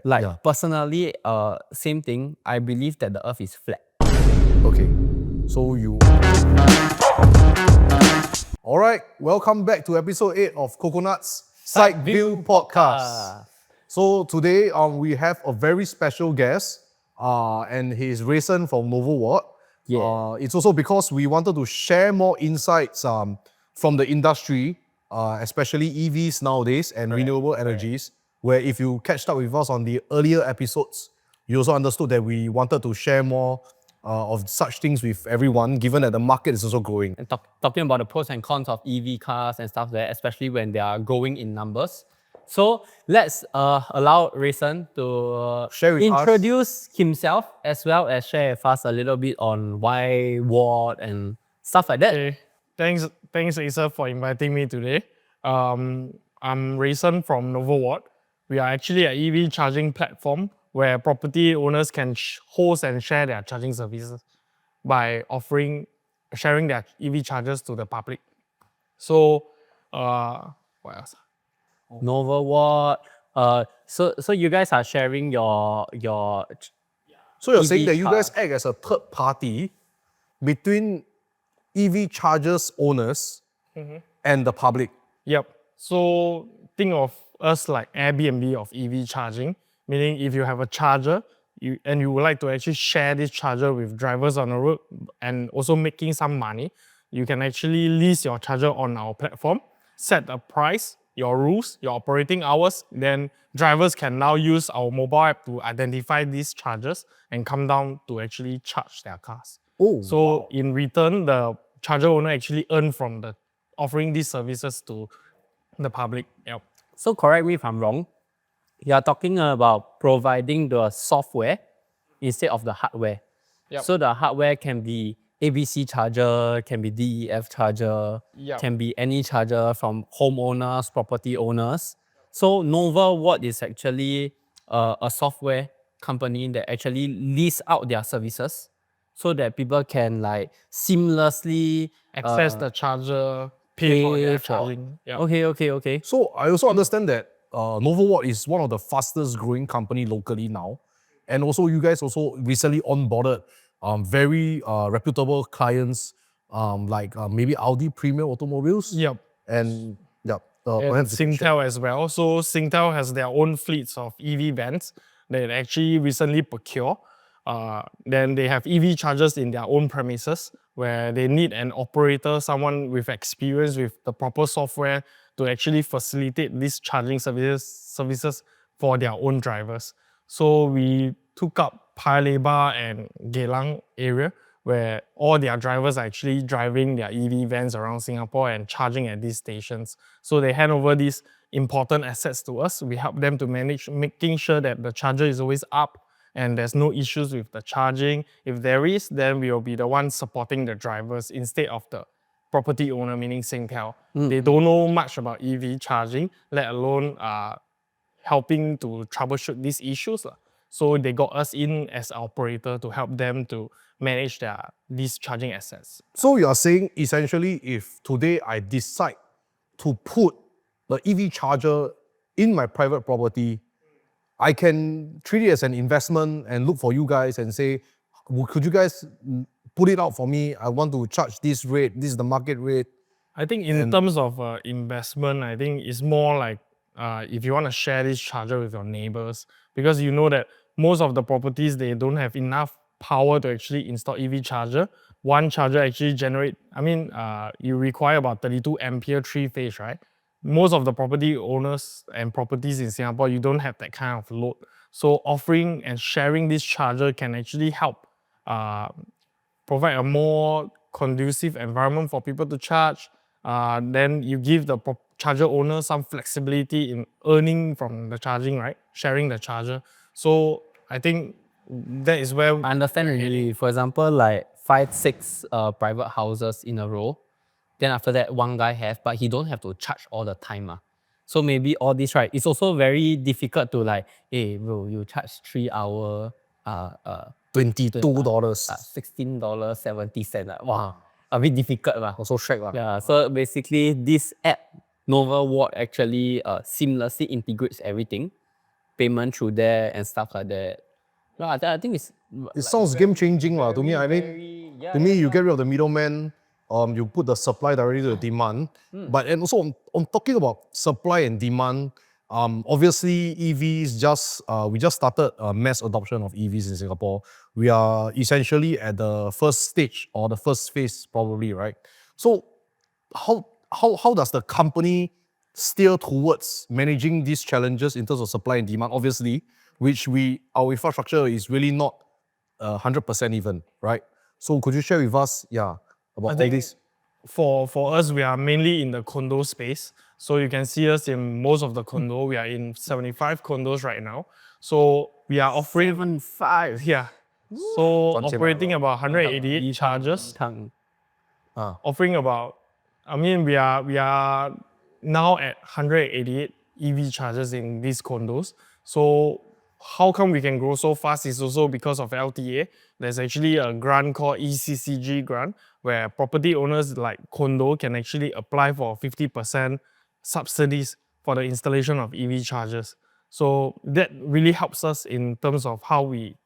Personally, same thing. I believe that the earth is flat. Okay. So you... Alright, welcome back to episode 8 of Coconut's Side View Podcast. So today we have a very special guest and he's Rayson from Novowatt. Yeah. It's also because we wanted to share more insights from the industry, especially EVs nowadays and renewable energies, where if you catched up with us on the earlier episodes, you also understood that we wanted to share more of such things with everyone, given that the market is also growing. And talking about the pros and cons of EV cars and stuff there, especially when they are growing in numbers. So let's allow Rayson to Share with introduce himself as well as share with us a little bit on why, what, and stuff like that. Okay. Thanks, Asa, for inviting me today. I'm Rayson from Novowatt. We are actually an EV charging platform where property owners can host and share their charging services by sharing their EV chargers to the public. So, what else? Novowatt. So you guys are sharing your So you're EV saying that you guys car. act as a third party between EV chargers owners and the public. Yep. So think of us like Airbnb of EV charging, meaning if you have a charger and you would like to actually share this charger with drivers on the road and also making some money, you can actually lease your charger on our platform, set a price, your rules, your operating hours, then drivers can now use our mobile app to identify these chargers and come down to actually charge their cars. So in return, the charger owner actually earn from the offering these services to the public. Yep. So correct me if I'm wrong. You are talking about providing the software instead of the hardware. Yep. So the hardware can be ABC charger, can be DEF charger, Yep. can be any charger from homeowners, property owners. So Novowatt is actually a software company that actually lease out their services so that people can like seamlessly Access the charger, pay for their charging. Yep. Okay. So I also understand that Novowatt is one of the fastest growing company locally now. And also you guys also recently onboarded very reputable clients like maybe Audi Premium Automobiles. Yep. And And perhaps Singtel as well. So Singtel has their own fleets of EV vans that they actually recently procure. Then they have EV chargers in their own premises where they need an operator, someone with experience with the proper software to actually facilitate these charging services for their own drivers. So we took up Paya Lebar and Geylang area where all their drivers are actually driving their EV vans around Singapore and charging at these stations. So they hand over these important assets to us. We help them to manage, making sure that the charger is always up and there's no issues with the charging. If there is, then we will be the ones supporting the drivers instead of the property owner, meaning Singtel. They don't know much about EV charging, let alone helping to troubleshoot these issues. So they got us in as an operator to help them to manage these charging assets. So you are saying essentially if today I decide to put the EV charger in my private property, I can treat it as an investment and look for you guys and say, could you guys put it out for me? I want to charge this rate, this is the market rate. I think in terms of investment, I think it's more like if you want to share this charger with your neighbors, because you know that most of the properties, they don't have enough power to actually install EV charger. One charger actually you require about 32 ampere three-phase, right? Most of the property owners and properties in Singapore, you don't have that kind of load. So offering and sharing this charger can actually help provide a more conducive environment for people to charge. Then you give the charger owner some flexibility in earning from the charging, right? Sharing the charger. So I think that is where I understand really. For example, like 5, 6 private houses in a row. Then after that, one guy have, but he don't have to charge all the time. So maybe all this, right? It's also very difficult to like, hey bro, you charge 3 hour, $22. $16.70. Wow, a bit difficult. Also Shrek. Yeah, so basically this app, Novowatt, actually seamlessly integrates everything. payment through there and stuff like that. No, I think it's It sounds game changing to me. I mean, to me, you get rid of the middleman. You put the supply directly to the demand. But and also on talking about supply and demand, obviously EVs we just started mass adoption of EVs in Singapore. We are essentially at the first stage or the first phase probably, right? So how does the company steer towards managing these challenges in terms of supply and demand? Obviously, which our infrastructure is really not 100% even, right? So could you share with us, about all this? For us, we are mainly in the condo space. So you can see us in most of the condo. We are in 75 condos right now. So we are offering 5. yeah. So operating about 188 chargers. Offering about, we are now at 188 EV chargers in these condos. So how come we can grow so fast is also because of LTA. There's actually a grant called ECCG grant where property owners like condo can actually apply for 50% subsidies for the installation of EV chargers. So that really helps us in terms of how we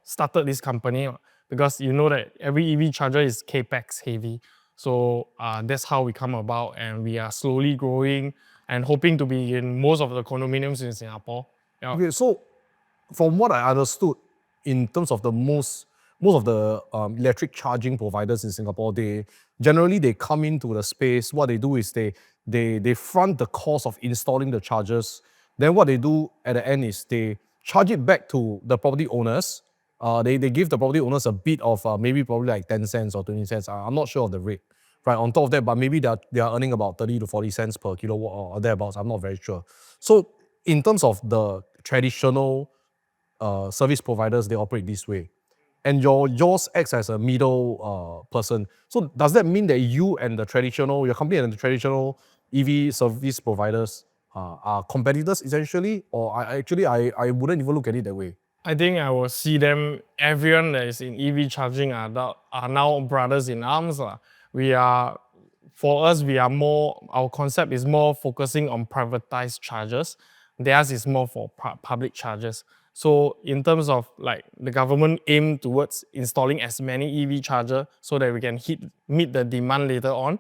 started this company, because you know that every EV charger is capex heavy. So that's how we come about, and we are slowly growing and hoping to be in most of the condominiums in Singapore. Yeah. Okay, so from what I understood, in terms of the most of the electric charging providers in Singapore, they come into the space. What they do is they front the cost of installing the chargers. Then what they do at the end is they charge it back to the property owners. They give the property owners a bit of maybe probably like 10 cents or 20 cents. I'm not sure of the rate. Right, on top of that, but maybe they are earning about 30 to 40 cents per kilowatt or thereabouts. I'm not very sure. So in terms of the traditional service providers, they operate this way. And yours acts as a middle person. So does that mean that your company and the traditional EV service providers are competitors essentially? Or I wouldn't even look at it that way. I think I will see them, everyone that is in EV charging are now brothers in arms. For us, our concept is more focusing on privatized chargers. Theirs is more for public chargers. So in terms of like the government aim towards installing as many EV charger so that we can meet the demand later on,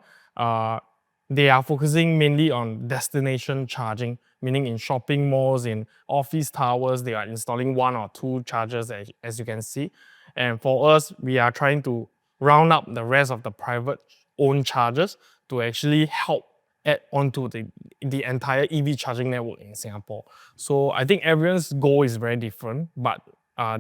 they are focusing mainly on destination charging, meaning in shopping malls, in office towers, they are installing 1 or 2 chargers as you can see. And for us, we are trying to round up the rest of the private owned chargers to actually help add onto the entire EV charging network in Singapore. So I think everyone's goal is very different, but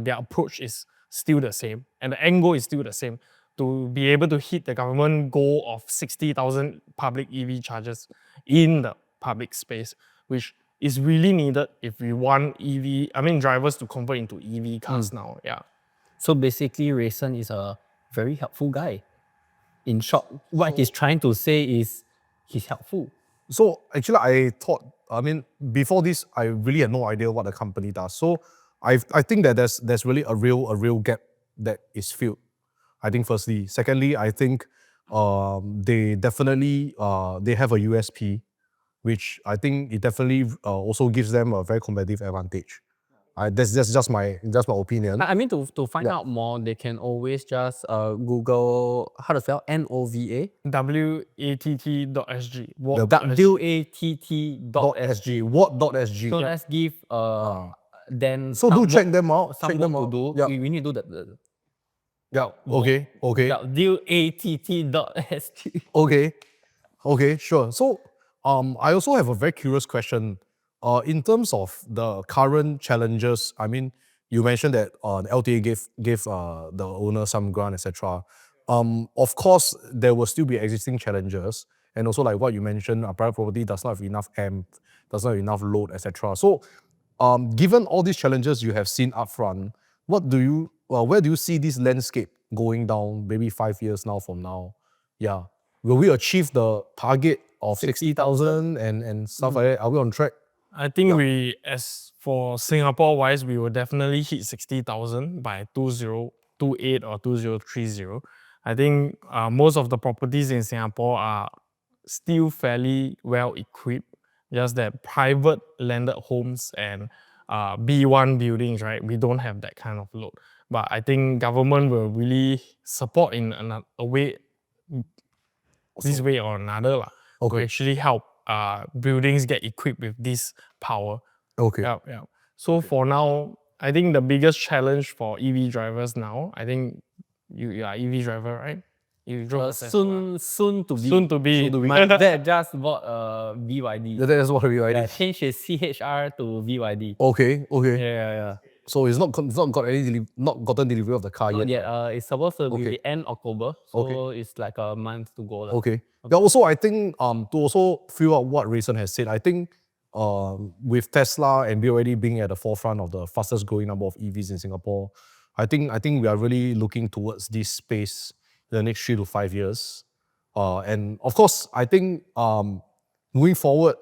their approach is still the same. And the end goal is still the same, to be able to hit the government goal of 60,000 public EV chargers in the public space, which is really needed if we want drivers to convert into EV cars now. Yeah. So basically, Rayson is a very helpful guy. In short, what he's trying to say is he's helpful. So actually, I thought, before this, I really had no idea what the company does. So I think that there's really a real gap that is filled. I think firstly. Secondly, I think they definitely they have a USP, which I think it definitely also gives them a very competitive advantage. That's just my opinion. I mean, to find out more, they can always just Google how to spell NOVA. watt.sg. WATT.sg. Watt.sg. So let's give then. So do check them out. Some Check them work out. to do. Yeah. We need to do the Yeah. Okay. WATT.sg. Okay. Sure. So I also have a very curious question. In terms of the current challenges, you mentioned that the LTA gave the owner some grant, etc. Of course, there will still be existing challenges, and also like what you mentioned, private property does not have enough amp, does not have enough load, etc. So, given all these challenges you have seen upfront, where do you see this landscape going down? Maybe 5 years now from now, yeah. Will we achieve the target of 60,000 and stuff like that? Are we on track? I think as for Singapore-wise, we will definitely hit 60,000 by 2028 or 2030. I think most of the properties in Singapore are still fairly well equipped, just that private landed homes and B1 buildings, right? We don't have that kind of load. But I think government will really support in a way, this way or another, to actually help buildings get equipped with this power. Okay. Yeah. So for now, I think the biggest challenge for EV drivers now, I think you are EV driver, right? You drove a Tesla. Soon to be. Soon to be. My dad just bought a BYD. That's what we Yeah, already. changed his CHR to BYD. Okay. Yeah. So it's not not gotten delivery of the car Not yet. yet. It's supposed to be Okay. end October, so it's like a month to go. Okay. Yeah, also I think to also fill out what Rayson has said, I think with Tesla and BYD being at the forefront of the fastest growing number of EVs in Singapore, I think we are really looking towards this space in the next 3 to 5 years. And of course, I think moving forward,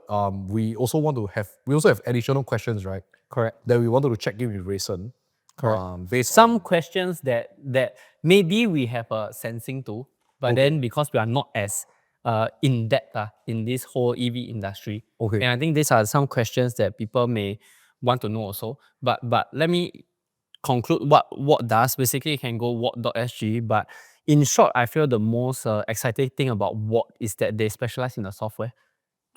we also have additional questions, right? Correct. That we wanted to check in with Rayson. Correct. Some questions that maybe we have a sensing to, but then because we are not as in depth in this whole EV industry, Okay. and I think these are some questions that people may want to know also. But let me conclude what does. Basically, you can go what.sg, but in short, I feel the most exciting thing about what is that they specialize in the software.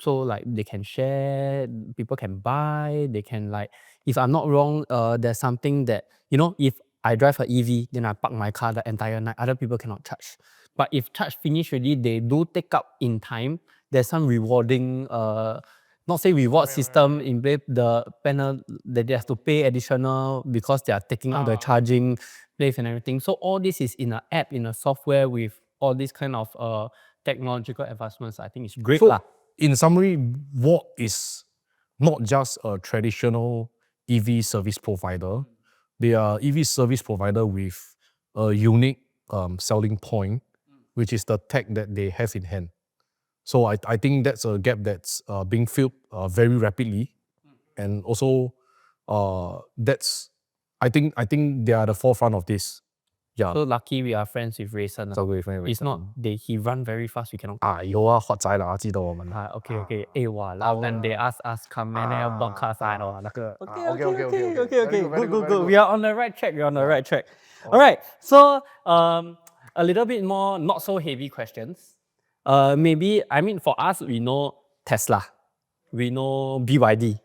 So like they can share, people can buy, they can like, if I'm not wrong, there's something that, if I drive an EV, then I park my car the entire night, other people cannot charge. But if charge finish already, they do take up in time. There's some rewarding, not say reward system in place, the panel that they have to pay additional because they are taking up the charging place and everything. So all this is in an app, in a software with all these kind of technological advancements. I think it's great. So, in summary, what is not just a traditional EV service provider. They are EV service provider with a unique selling point, which is the tech that they have in hand. So I think that's a gap that's being filled very rapidly, and also I think they are the forefront of this. Yeah. So lucky we are friends with Rayson. It's not he run very fast, we cannot. 有啊，學仔啦，知道我們。Okay. When they ask us come and have broadcast, I know. Okay. Good. We are on the right track. Alright. So a little bit more not so heavy questions. Maybe for us we know Tesla, we know BYD,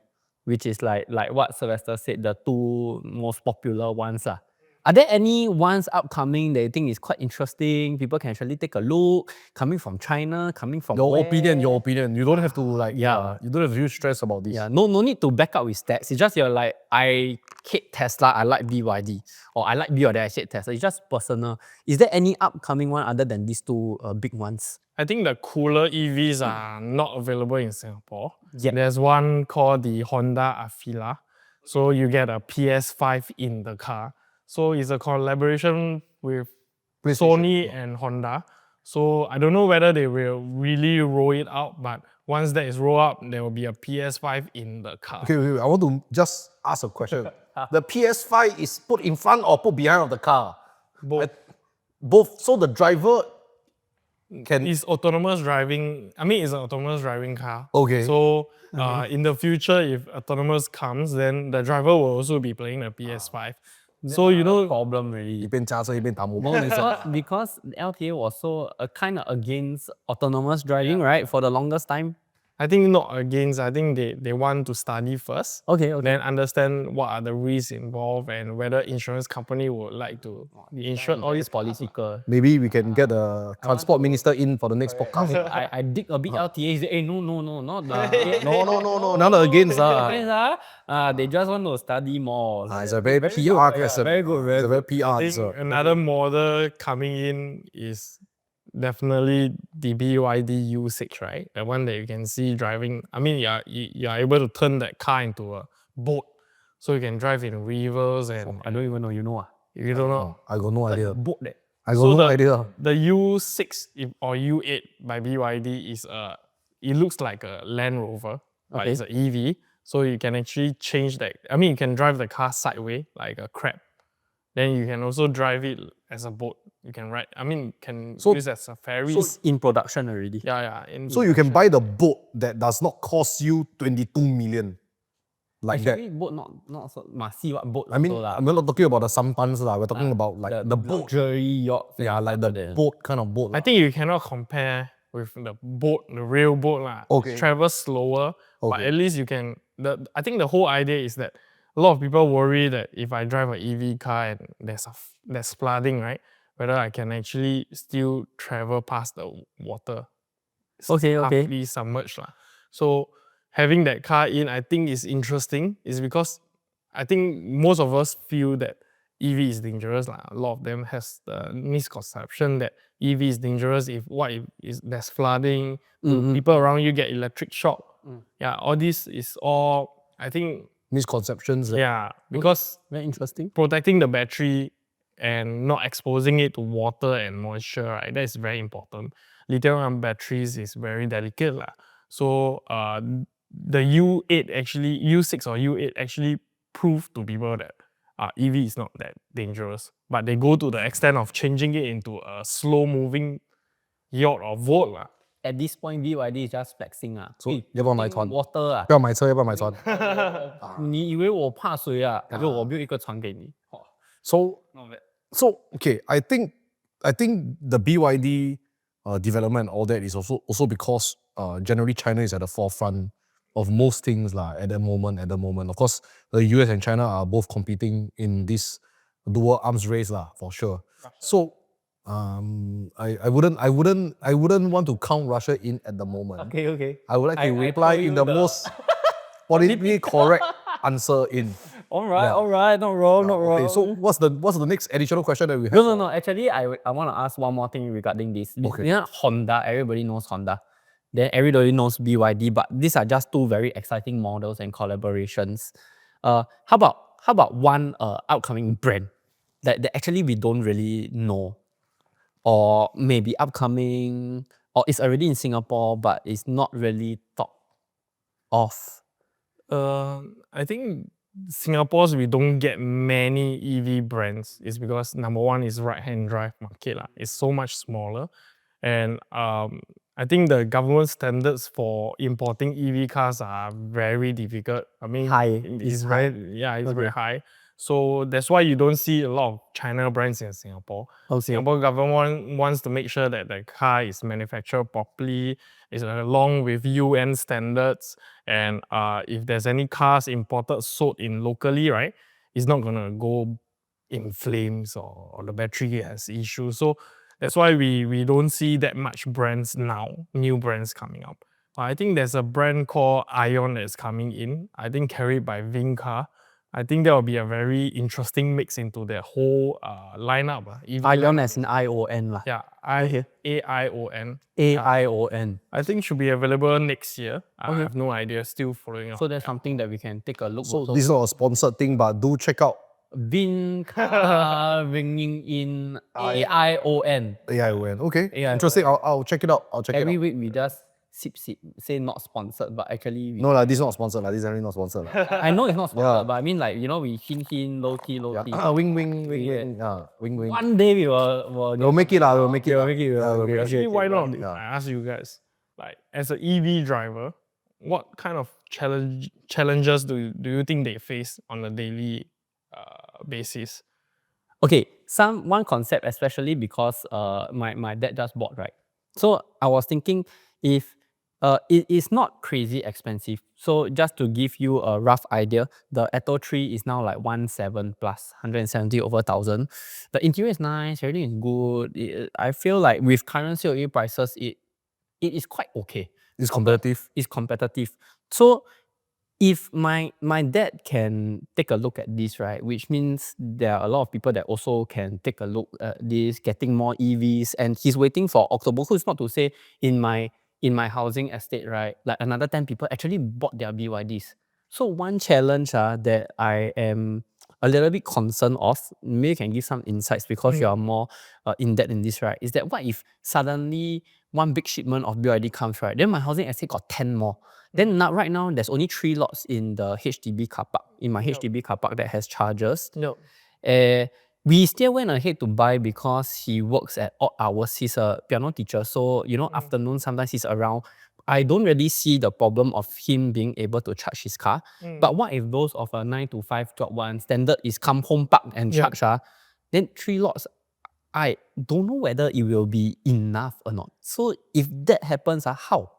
which is like what Sylvester said, the two most popular ones. Are there any ones upcoming that you think is quite interesting? People can actually take a look. Coming from China, coming from Your where? opinion. You don't have to you don't have to feel stressed about this. Yeah, no need to back up with stats. It's just you're like, I hate Tesla, I like BYD. Or I like BYD, I hate Tesla. It's just personal. Is there any upcoming one other than these two big ones? I think the cooler EVs are not available in Singapore. Yep. There's one called the Honda Afeela. So you get a PS5 in the car. So it's a collaboration with Sony and Honda. So I don't know whether they will really roll it out, but once that is rolled out, there will be a PS5 in the car. Okay. I want to just ask a question. The PS5 is put in front or put behind of the car? Both. Both. So the driver can. It's autonomous driving. It's an autonomous driving car. Okay. So in the future, if autonomous comes, then the driver will also be playing the PS5. So problem really. 一边驾車一邊打 mobile. Because LTA was so kind of against autonomous driving, right? For the longest time. I think not against. I think they want to study first. Okay. Then understand what are the risks involved and whether insurance company would like to insure all these political. Maybe we can get the transport minister in for the next podcast. I dig a bit LTA. He say, no, not the. No. None against. They just want to study more. It's a very PR. Very good. It's a very PR. I think another model coming in is definitely the BYD U6, right? The one that you can see driving. You are able to turn that car into a boat, so you can drive in rivers and. I don't even know. You know? You don't know? I got no idea. Boat that. I got no idea. The U6 or U8 by BYD is it looks like a Land Rover, but it's an EV. So you can actually change that. You can drive the car sideways like a crab. Then you can also drive it as a boat. You can ride. Can use as a ferry. So it's in production already. Yeah. So you can buy the boat that does not cost you 22 million. like that. Actually, boat not so, must see what boat I mean, also lah. we're not talking about the sampans lah. We're talking about like the boat. luxury yachts. Yeah, like the boat kind of boat. I think you cannot compare with the boat, the real boat lah. Okay. It travels slower, but Okay. at least you can. I think the whole idea is that a lot of people worry that if I drive an EV car and there's flooding, right? Whether I can actually still travel past the water. It's Okay. halfly submerged lah. So having that car in, I think is interesting. Is because I think most of us feel that EV is dangerous lah. A lot of them has the misconception that EV is dangerous if there's flooding, people around you get electric shock. Yeah, all this is all I think Misconceptions. yeah, because Very interesting. protecting the battery and not exposing it to water and moisture, right? That is very important. Lithium-ion batteries is very delicate lah. So the U8 actually U6 or U8 actually proved to people that EV is not that dangerous, but they go to the extent of changing it into a slow-moving yacht or boat lah. At this point, BYD is just flexing ah. So 要不要买船？ water 啊？不要买车，要不要买船？你以为我怕水啊？可是我没有一个船给你。 So Not bad. so okay, I think the BYD development and all that is also because generally China is at the forefront of most things lah at the moment. Of course, the US and China are both competing in this dual arms race lah for sure. So I wouldn't want to count Russia in at the moment. Okay. I would like to I reply told in you the most politically correct answer in. Alright, not wrong. Okay, so what's the next additional question that we have? No. Actually, I want to ask one more thing regarding this. Okay. You know, Honda, everybody knows Honda. Then everybody knows BYD, but these are just two very exciting models and collaborations. How about one upcoming brand that actually we don't really know, or maybe upcoming, or it's already in Singapore, but it's not really thought of. I think Singapore's we don't get many EV brands is because number one is right-hand drive market lah. It's so much smaller, and I think the government standards for importing EV cars are very difficult. I mean, High. it's very high. So that's why you don't see a lot of China brands in Singapore. Okay. Singapore government wants to make sure that the car is manufactured properly, is along with UN standards, and if there's any cars imported sold in locally, right, it's not gonna go in flames or the battery has issues. So that's why we don't see that much brands now, new brands coming up. I think there's a brand called Ion that's coming in. I think carried by Vincar. I think that will be a very interesting mix into their whole lineup. EV Ion lineup. as in ION lah. Yeah, AION. AION. I think should be available next year. I have no idea. Still following up. So that's something that we can take a look. So also. this is not a sponsored thing, but do check out Vincar ringing in AION. AION. Okay, Yeah, interesting. I'll check it out. Every week we just sip say not sponsored, but actually we, No lah, this is not sponsored lah. This is definitely not sponsored lah. I know it's not sponsored, Yeah. but I mean like, you know, we hint low key. Wing. Yeah. Wing. One day we will We'll make it lah. We'll make it. We'll make it. Yeah, we'll make it. Actually, why not? Yeah. I ask you guys, like as an EV driver, what kind of challenges do you think they face on a daily basis? Okay, one concept, especially because my dad just bought, right? So I was thinking if it is not crazy expensive. So just to give you a rough idea, the Atto 3 is now like 1.7 plus 170 over 1,000. The interior is nice, everything is good. I feel like with current COE prices, it is quite okay. It's competitive. It's competitive. So if my dad can take a look at this, right, which means there are a lot of people that also can take a look at this, getting more EVs, and he's waiting for October. So it's not to say in my housing estate, right, like another 10 people actually bought their BYDs. So one challenge that I am a little bit concerned of, maybe you can give some insights because you are more in-depth in this, right, is that what if suddenly one big shipment of BYD comes, right, then my housing estate got 10 more. Then right now, there's only 3 lots in the HDB car park, in my HDB car park that has chargers. We still went ahead to buy because he works at odd hours. He's a piano teacher. So, you know, afternoon, sometimes he's around I don't really see the problem of him being able to charge his car. But what if those of a 9 to 5 job one standard is come home, park and charge? Then 3 lots, I don't know whether it will be enough or not. So if that happens, how?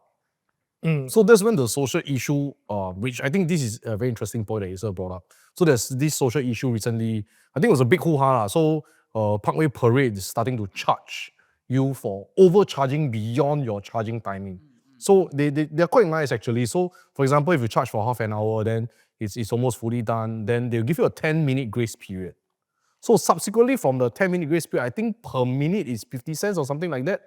So that's when the social issue, which I think this is a very interesting point that Isa brought up. So there's this social issue recently. I think it was a big hoo-ha. So Parkway Parade is starting to charge you for overcharging beyond your charging timing. So they're quite nice actually. So for example, if you charge for half an hour, then it's almost fully done. Then they'll give you a 10-minute grace period. So subsequently from the 10-minute grace period, I think per minute is 50 cents or something like that.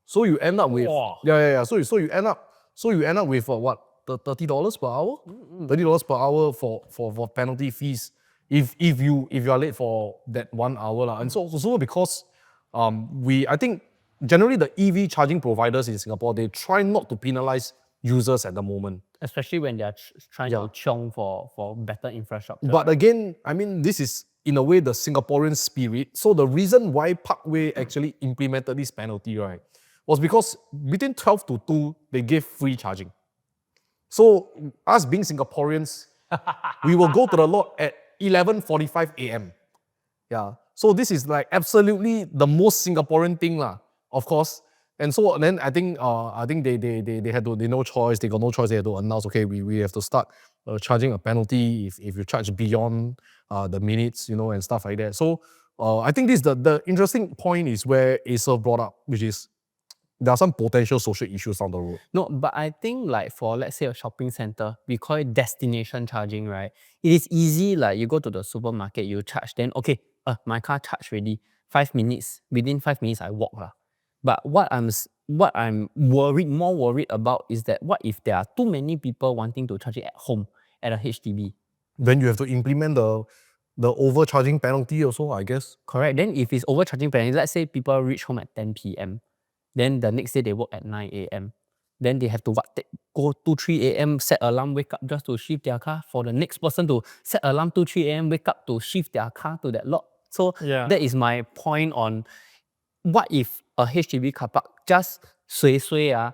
So you end up with So you end up with what, $30 per hour? $30 per hour for penalty fees if you are late for that 1 hour lah. And so also because I think generally the EV charging providers in Singapore, they try not to penalize users at the moment. Especially when they're trying to chiong for better infrastructure. But again, I mean, this is in a way the Singaporean spirit. So the reason why Parkway actually implemented this penalty, right, was because between 12 to 2, they gave free charging. So us being Singaporeans, we will go to the lot at 11:45 a.m. Yeah. So this is like absolutely the most Singaporean thing lah, of course. And so then I think they had to, they no choice, they got no choice, they had to announce, okay, we have to start charging a penalty if you charge beyond the minutes, and stuff like that. So I think this the interesting point is where Acer brought up, which is there are some potential social issues down the road. No, but I think like for, let's say, a shopping center, we call it destination charging, right? It is easy, like you go to the supermarket, you charge, then okay, my car charged already. 5 minutes, within 5 minutes I walk lah. But what I'm more worried about is that what if there are too many people wanting to charge it at home at a HDB? Then you have to implement the overcharging penalty also, I guess. Correct. Then if it's overcharging penalty, let's say people reach home at 10 p.m. Then the next day they work at 9 a.m. Then they have to go 2, 3 a.m., set alarm, wake up just to shift their car, for the next person to set alarm 2, 3 a.m., wake up to shift their car to that lot. So that is my point on what if a HDB car park just that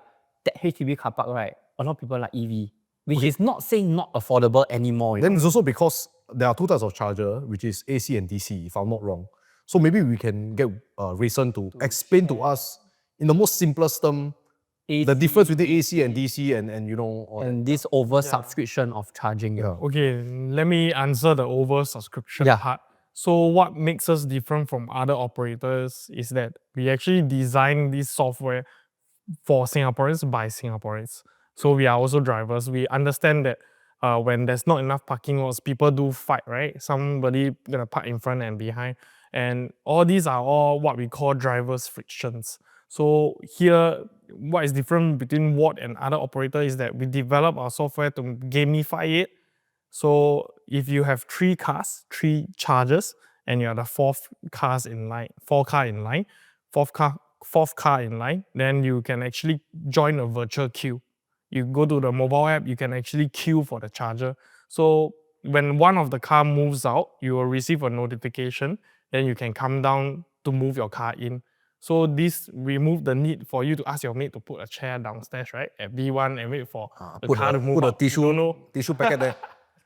HDB car park, right? A lot of people like EV, which is not saying not affordable anymore. Then it's also because there are 2 types of charger, which is AC and DC, if I'm not wrong. So maybe we can get Rayson to explain to us in the most simplest term the difference between AC and DC and this over-subscription of charging. Okay, let me answer the oversubscription part. So what makes us different from other operators is that we actually design this software for Singaporeans by Singaporeans. So we are also drivers. We understand that when there's not enough parking lots, people do fight, right? Somebody gonna park in front and behind. And all these are all what we call drivers' frictions. So here, what is different between Watt and other operators is that we develop our software to gamify it. So if you have 3 cars, 3 chargers, and you're the 4th car in line, 4th car in line, then you can actually join a virtual queue. You go to the mobile app, you can actually queue for the charger. So when one of the car moves out, you will receive a notification, then you can come down to move your car in. So this remove the need for you to ask your mate to put a chair downstairs, right? At B1 and wait for the car to move put a out. tissue packet there.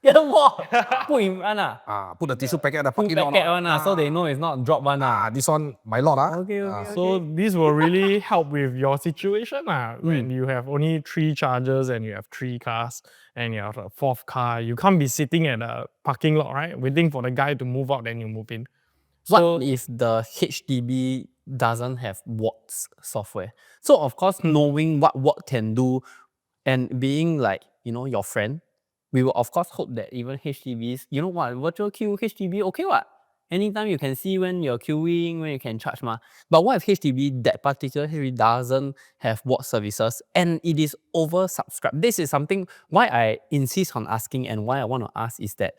Put in front Put the tissue packet there. Put packet one so they know it's not drop one This one, my lot. Okay. So this will really help with your situation when you have only 3 chargers and you have 3 cars and you have a 4th car. You can't be sitting at a parking lot, right? Waiting for the guy to move out, then you move in. So what if the HDB doesn't have Watt's software? So of course, knowing what Watt can do and being like, your friend, we will of course hope that even HDBs, virtual queue HDB, okay what? Anytime you can see when you're queuing, when you can charge ma. But what if HDB, that particular HDB doesn't have Watt services and it is oversubscribed? This is something why I insist on asking, and why I want to ask is that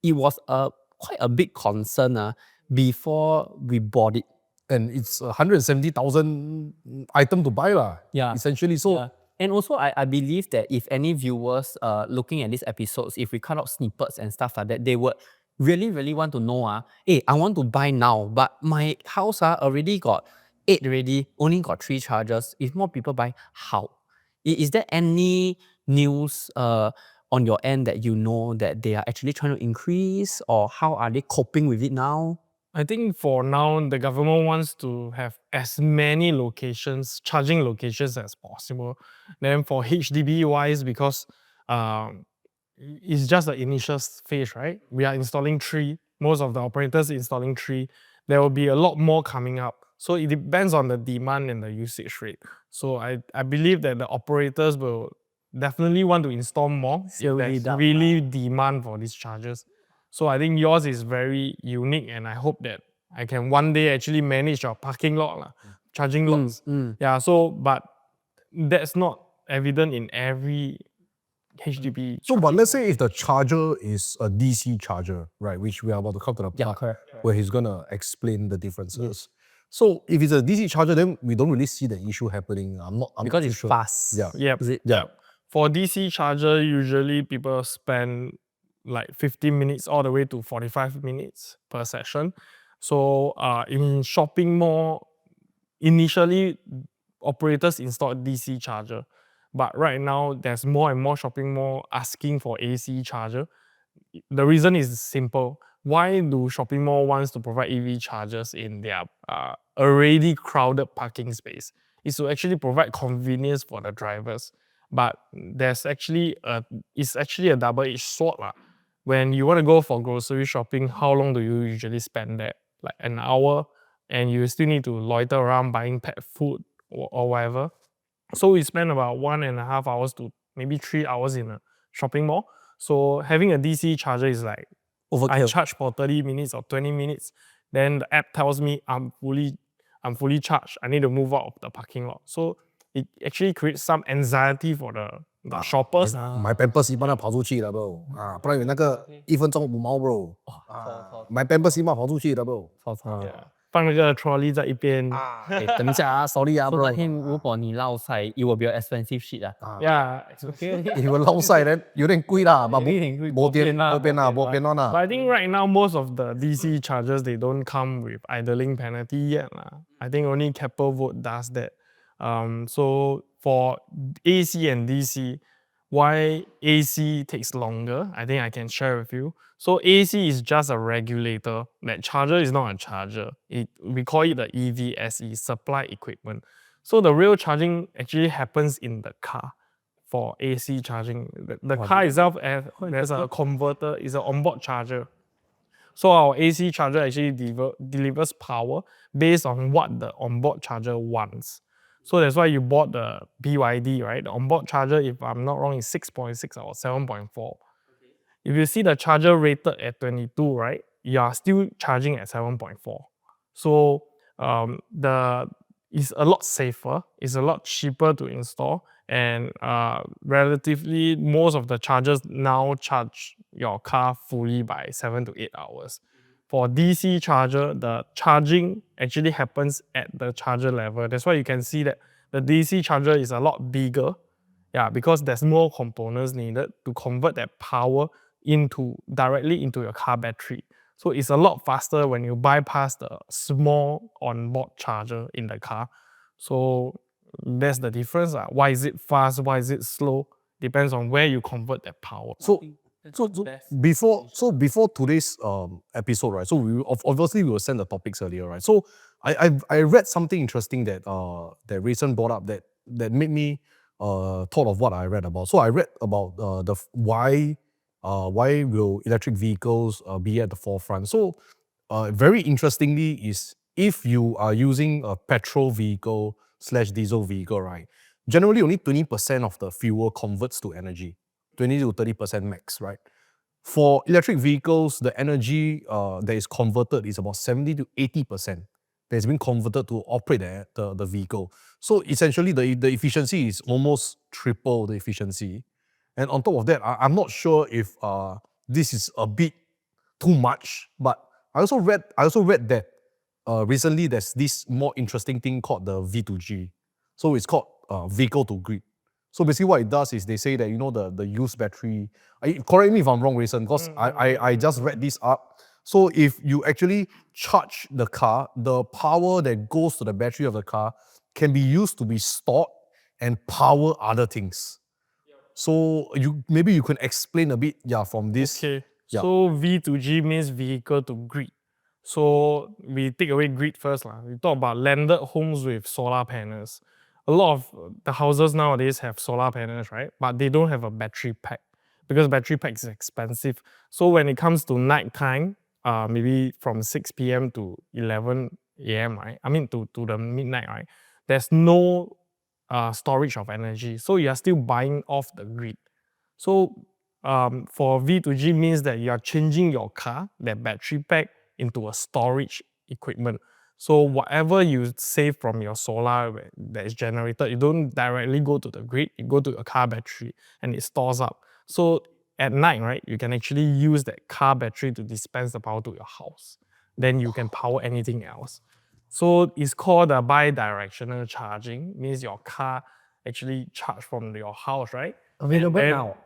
it was quite a big concern before we bought it. And it's 170,000 item to buy essentially. So and also I believe that if any viewers looking at these episodes, if we cut out snippets and stuff like that, they would really want to know hey, I want to buy now, but my house already got 8 already, only got 3 chargers. If more people buy, how? Is there any news on your end that you know that they are actually trying to increase, or how are they coping with it now? I think for now, the government wants to have as many locations, charging locations as possible. Then for HDB wise, because um, it's just the initial phase, right? We are installing 3. Most of the operators installing 3. There will be a lot more coming up. So it depends on the demand and the usage rate. So I believe that the operators will definitely want to install more if Slowly there's down. really demand for these chargers. So I think yours is very unique, and I hope that I can one day actually manage your parking lot, charging lots. Yeah, so but that's not evident in every HDB. So, but let's say if the charger is a DC charger, right, which we are about to come to the part correct. where he's gonna explain the differences. So, if it's a DC charger, then we don't really see the issue happening. I'm not Because too it's sure. fast. Yeah. Yep. Is it? Yeah. For DC charger, usually people spend like 15 minutes all the way to 45 minutes per session. So in shopping mall, initially operators installed DC charger, but right now there's more and more shopping mall asking for AC charger. The reason is simple. Why do shopping mall wants to provide EV chargers in their already crowded parking space? Is to actually provide convenience for the drivers. But it's actually a double-edged sword lah. When you want to go for grocery shopping, how long do you usually spend there? Like an hour, and you still need to loiter around buying pet food or whatever. So we spend about 1.5 hours to maybe 3 hours in a shopping mall. So having a DC charger is like, I Overkill. charge for 30 minutes or 20 minutes. Then the app tells me I'm fully charged. I need to move out of the parking lot. So it actually creates some anxiety for the shoppers. 买 pampers 一般要跑出去了 bro 啊，不然有那个1分钟5毛 bro 啊，买 pampers 一般跑出去了 bro 放那个 trolley 在一边。等一下啊，sorry 啊 So bro， that him, 如果你落晒, it will be an expensive shit. Yeah.如果撈晒咧有點貴啦，冇貴冇電冇變啦，冇變啦 But I think right now most of the DC chargers they don't come with idling penalty yet lah. I think only Keppel Vote does that. So for AC and DC, why AC takes longer, I think I can share with you. So AC is just a regulator. That charger is not a charger. We call it the EVSE, supply equipment. So the real charging actually happens in the car for AC charging. The car itself there's a converter, is an onboard charger. So our AC charger actually delivers power based on what the onboard charger wants. So that's why you bought the BYD, right? The onboard charger, if I'm not wrong, is 6.6 or 7.4. If you see the charger rated at 22, right, you are still charging at 7.4. So it's a lot safer, it's a lot cheaper to install, and relatively most of the chargers now charge your car fully by 7 to 8 hours. For DC charger, the charging actually happens at the charger level. That's why you can see that the DC charger is a lot bigger. Yeah, because there's more components needed to convert that power directly into your car battery. So it's a lot faster when you bypass the small onboard charger in the car. So that's the difference. Why is it fast? Why is it slow? Depends on where you convert that power. So before today's episode, right? So obviously we will send the topics earlier, right? So I read something interesting that that Rayson brought up that made me thought of what I read about. So I read about why will electric vehicles be at the forefront. So very interestingly is if you are using a petrol vehicle / diesel vehicle, right? Generally only 20% of the fuel converts to energy. 20 to 30% max, right? For electric vehicles, the energy that is converted is about 70 to 80% that has been converted to operate the vehicle. So essentially, the efficiency is almost triple the efficiency. And on top of that, I'm not sure if this is a bit too much, but I also read that recently there's this more interesting thing called the V2G. So it's called vehicle to grid. So basically what it does is they say that, you know, the used battery, correct me if I'm wrong, Rayson, because I just read this up. So if you actually charge the car, the power that goes to the battery of the car can be used to be stored and power other things. So maybe you can explain a bit, from this. Okay. Yeah. So V2G means vehicle to grid. So we take away grid first. We talk about landed homes with solar panels. A lot of the houses nowadays have solar panels, right? But they don't have a battery pack because battery pack is expensive. So when it comes to night time, maybe from 6 p.m. to 11 a.m., right? I mean to the midnight, right? There's no storage of energy. So you are still buying off the grid. So for V2G means that you are changing your car, that battery pack, into a storage equipment. So whatever you save from your solar that is generated, you don't directly go to the grid, you go to your car battery and it stores up. So at night, right, you can actually use that car battery to dispense the power to your house. Then you can power anything else. So it's called a bi-directional charging, means your car actually charge from your house, right? Available And- now.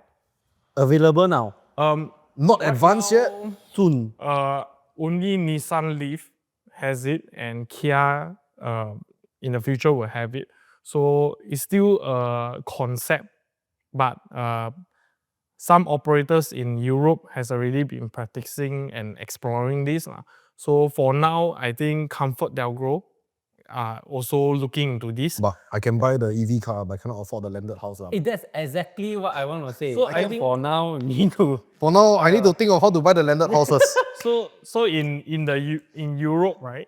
Available now. Not Right advanced yet? now, Soon. only Nissan Leaf has it, and Kia in the future will have it. So it's still a concept, but some operators in Europe has already been practicing and exploring this. So for now, I think ComfortDelGro are also looking into this. But I can buy the EV car, but I cannot afford the landed house. That's exactly what I want to say. So I I think think- for now, we need to. For now, I need to think of how to buy the landed houses. So in Europe, right?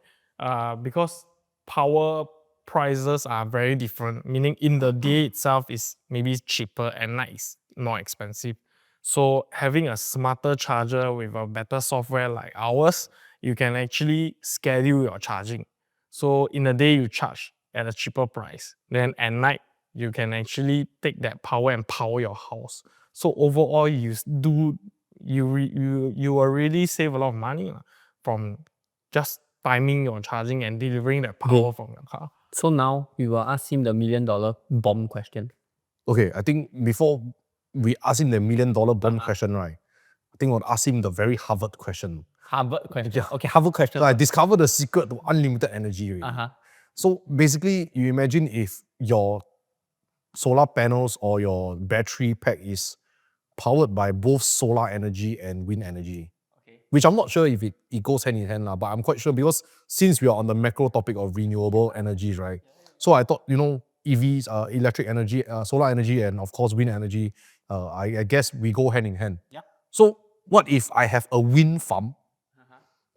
Because power prices are very different. Meaning in the day itself is maybe cheaper, and night is more expensive. So having a smarter charger with a better software like ours, you can actually schedule your charging. So in the day you charge at a cheaper price. Then at night you can actually take that power and power your house. So overall you will really save a lot of money from just timing your charging and delivering that power Okay. from your car. So now we will ask him the $1 million bomb question. Okay, I think before we ask him the $1 million bomb question, right? I think we'll ask him the very Harvard question. Harvard question. Okay, Harvard question. So I discovered the secret to unlimited energy. Really. Uh-huh. So basically, you imagine if your solar panels or your battery pack is powered by both solar energy and wind energy. Okay. Which I'm not sure if it goes hand in hand, but I'm quite sure because since we are on the macro topic of renewable energies, right? So I thought, EVs, electric energy, solar energy, and of course wind energy, I guess we go hand in hand. Yeah. So what if I have a wind farm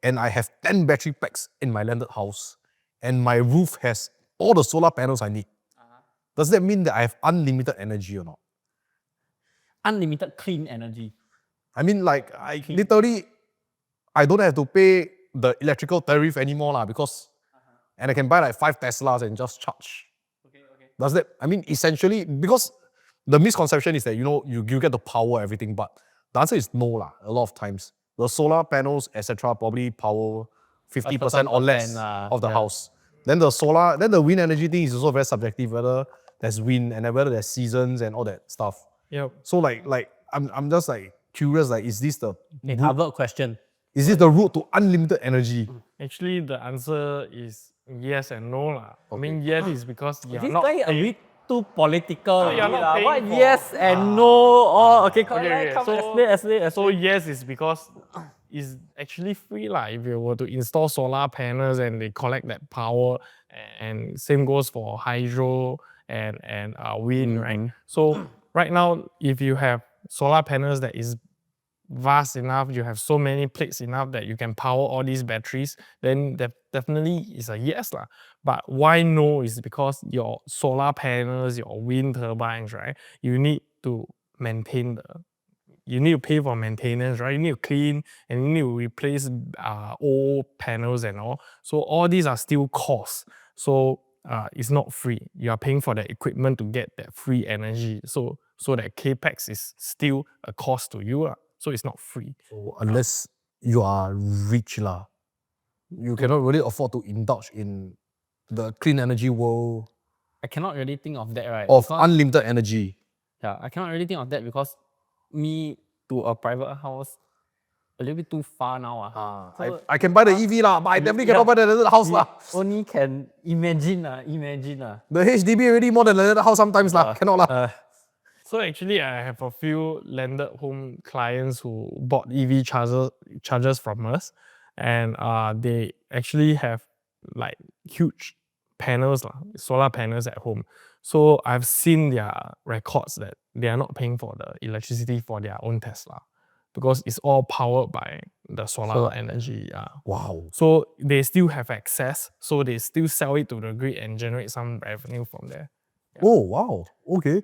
and I have 10 battery packs in my landed house and my roof has all the solar panels I need? Does that mean that I have unlimited energy or not? Unlimited clean energy. I mean, like, I don't have to pay the electrical tariff anymore because, and I can buy like 5 Teslas and just charge. Okay. Does that, I mean, essentially, because the misconception is that, you get to power everything, but the answer is no a lot of times. The solar panels, etc., probably power 50% or less of the house. Then the wind energy thing is also very subjective, whether there's wind and whether there's seasons and all that stuff. Yep. So I'm just like curious, like, is this the Harvard question. is this the route to unlimited energy? Actually, the answer is yes and no. I mean, yes is because you're This not guy a bit too political. you're not paying What for- yes and no? Oh, okay. Come, Okay, come, so- explain. So yes is because it's actually free if you were to install solar panels and they collect that power, and same goes for hydro and wind, right? So right now, if you have solar panels that is vast enough, you have so many plates enough that you can power all these batteries, then definitely is a yes. But why no is because your solar panels, your wind turbines, right? You need to maintain you need to pay for maintenance, right? You need to clean and you need to replace old panels and all. So all these are still costs. So it's not free. You are paying for the equipment to get that free energy. So that capex is still a cost to you. So it's not free. So unless you are rich, you cannot really afford to indulge in the clean energy world I cannot really think of that, right? of Because- unlimited energy. Yeah, I cannot really think of that because me to a private house, a little bit too far now. I can buy the EV lah, but I definitely cannot buy the landed house lah. Only can imagine. The HDB already more than the landed house sometimes lah. Cannot lah. So actually, I have a few landed home clients who bought EV chargers from us, and they actually have like huge panels, solar panels at home. So I've seen their records that they are not paying for the electricity for their own Tesla, because it's all powered by the solar energy. Wow. So they still have access, so they still sell it to the grid and generate some revenue from there. Oh, wow. Okay.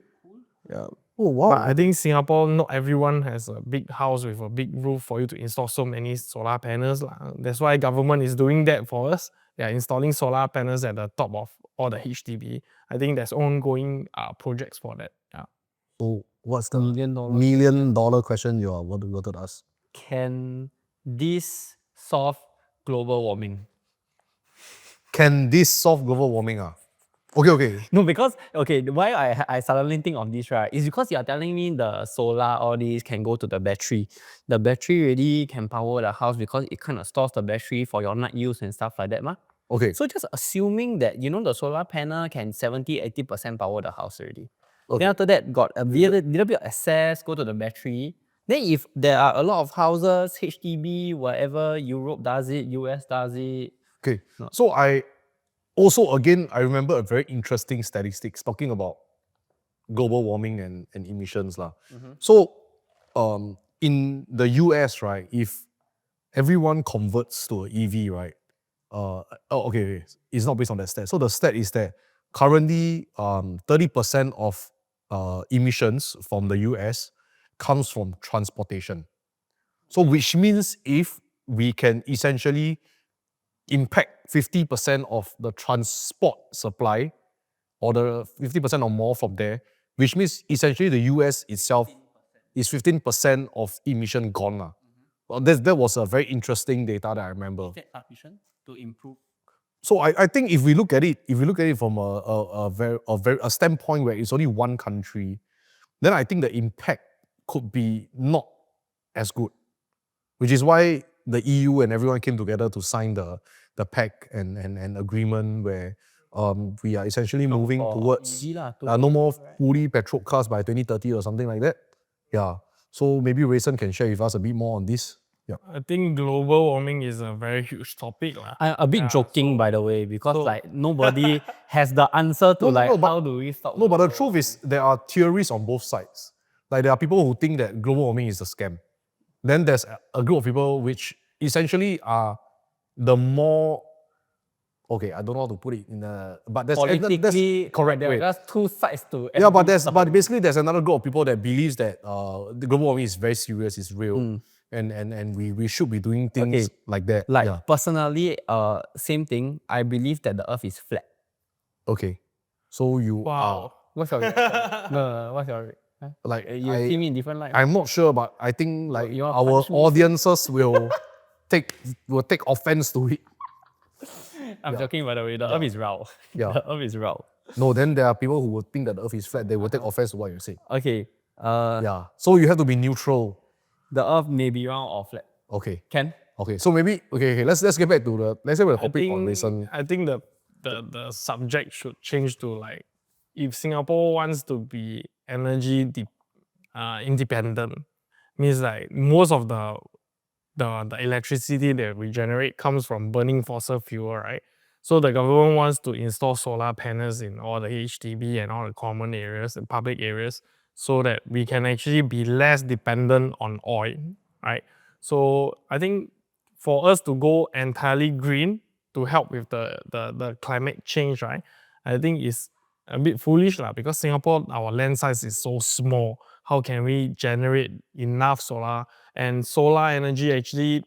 Yeah. Oh, wow. But I think Singapore, not everyone has a big house with a big roof for you to install so many solar panels. That's why government is doing that for us. They are installing solar panels at the top of all the HDB. I think there's ongoing projects for that. Yeah. So what's the $1 million dollar question you wanted to ask? Can this solve global warming? Can this solve global warming? Okay. No, because why I suddenly think of this, right, is because you are telling me the solar, all these can go to the battery. The battery really can power the house because it kind of stores the battery for your night use and stuff like that, ma. Okay. So just assuming that the solar panel can 70-80% power the house already. Then after that, got a little bit of excess, go to the battery. Then if there are a lot of houses, HDB, whatever, Europe does it, US does it. Okay. So I remember a very interesting statistics talking about global warming and emissions. So in the US, right, if everyone converts to an EV, right? It's not based on that stat. So the stat is that currently 30% of emissions from the US comes from transportation. So which means if we can essentially impact 50% of the transport supply, or the 50% or more from there, which means essentially the US itself is 15% of emission gone. Well, that was a very interesting data that I remember. Is that sufficient to improve? So I think if we look at it from a standpoint where it's only one country, then I think the impact could be not as good, which is why the EU and everyone came together to sign the pact and agreement where we are essentially moving towards no more fully petrol cars by 2030 or something like that. Yeah. So maybe Rayson can share with us a bit more on this. Yeah. I think global warming is a very huge topic. I'm a bit joking, by the way, because nobody has the answer to how do we stop. No, but the truth is there are theories on both sides. Like there are people who think that global warming is a scam. Then there's a group of people which essentially are the more, I don't know how to put it in a, but that's politically correct. There are just two sides to yeah, but basically there's another group of people that believes that the global warming is very serious, it's real, and we should be doing things like that. Personally, same thing. I believe that the Earth is flat. Okay, so you wow. What's your reaction? No, what's your you see me in different light. I'm not sure, but I think our audiences will take offense to it. I'm joking, by the way. The Earth is round. Yeah. The Earth is round. No, then there are people who will think that the Earth is flat. They will take offense to what you say. Okay. Yeah. So you have to be neutral. The Earth may be round or flat. Okay. Can? Okay. So maybe let's get back to the topic on recent. I think the subject should change to if Singapore wants to be energy independent, means most of the electricity that we generate comes from burning fossil fuel, right? So the government wants to install solar panels in all the HDB and all the common areas and public areas so that we can actually be less dependent on oil, right? So I think for us to go entirely green to help with the climate change, right? I think it's a bit foolish because Singapore, our land size is so small. How can we generate enough solar? And solar energy actually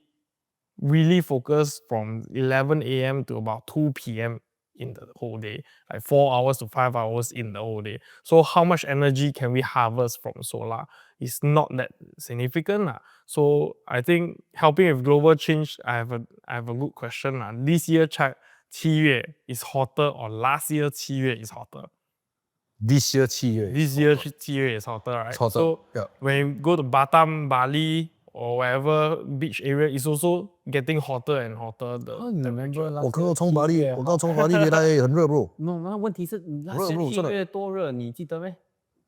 really focus from 11 a.m. to about 2 p.m. in the whole day, 4 hours to 5 hours in the whole day. So how much energy can we harvest from solar? It's not that significant. So I think helping with global change, I have a good question. This year 7月 is hotter or last year 7月 is hotter? This year 7月 This year 7月 is hotter, right? It's hotter. So when you go to Batam, Bali, or whatever beach area is also getting hotter and hotter. Oh, you remember last 我刚刚 year 从巴黎， 7月我刚刚从巴黎回来，很热 bro， No，那问题是热 bro， 真的7月多热，你记得没？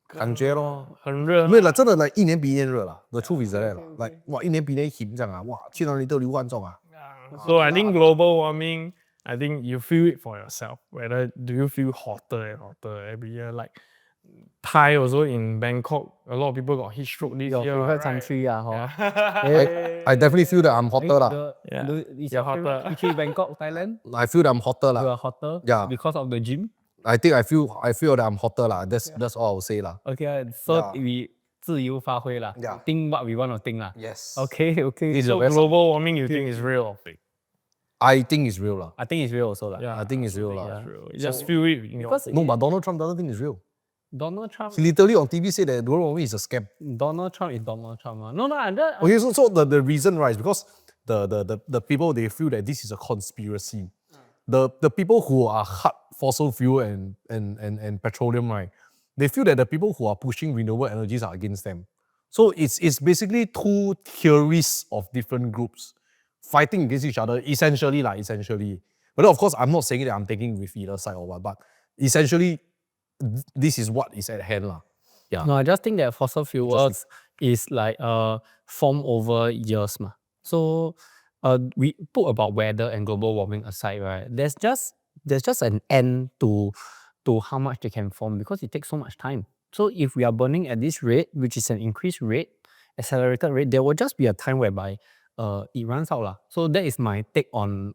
感觉咯。很热没有啦，真的来一年比一年热啦。The truth is that 啦，来哇一年比一年炎这样啊，哇去哪里都流汗重啊。 So I think global warming, I think you feel it for yourself. Whether do you feel hotter and hotter every year? Like Thai also in Bangkok, a lot of people got heat stroke this Your year. favorite right? country hor. I definitely feel that I'm hotter lah. Yeah. Is You're your favorite hotter. country Bangkok, Thailand? I feel that I'm hotter You lah. are hotter Yeah. because of the gym? I think I feel that I'm hotter lah. That's all I will say lah. Okay, so Yeah. we 自由发挥啦. Yeah. Think what we want to think lah. Yes. Okay. This is So the best. global warming, you think is real or fake? I think it's real lah. I think it's real also lah. Yeah, I think it's real absolutely lah. it's real. You just feel it in your Because No, but Donald Trump doesn't think it's real. Donald Trump He literally on TV said that global warming is a scam. Donald Trump is Donald Trump. No, I Okay, so the reason, right, is because the people, they feel that this is a conspiracy. The people who are hard fossil fuel and petroleum, right, they feel that the people who are pushing renewable energies are against them. So it's basically two theories of different groups fighting against each other, essentially. But of course, I'm not saying that I'm taking with either side or what, but essentially, this is what is at hand lah. Yeah. No, I just think that fossil fuels is like formed over years ma. So we put about weather and global warming aside, right? There's just an end to how much they can form because it takes so much time. So if we are burning at this rate, which is an increased rate, accelerated rate, there will just be a time whereby it runs out lah. So that is my take on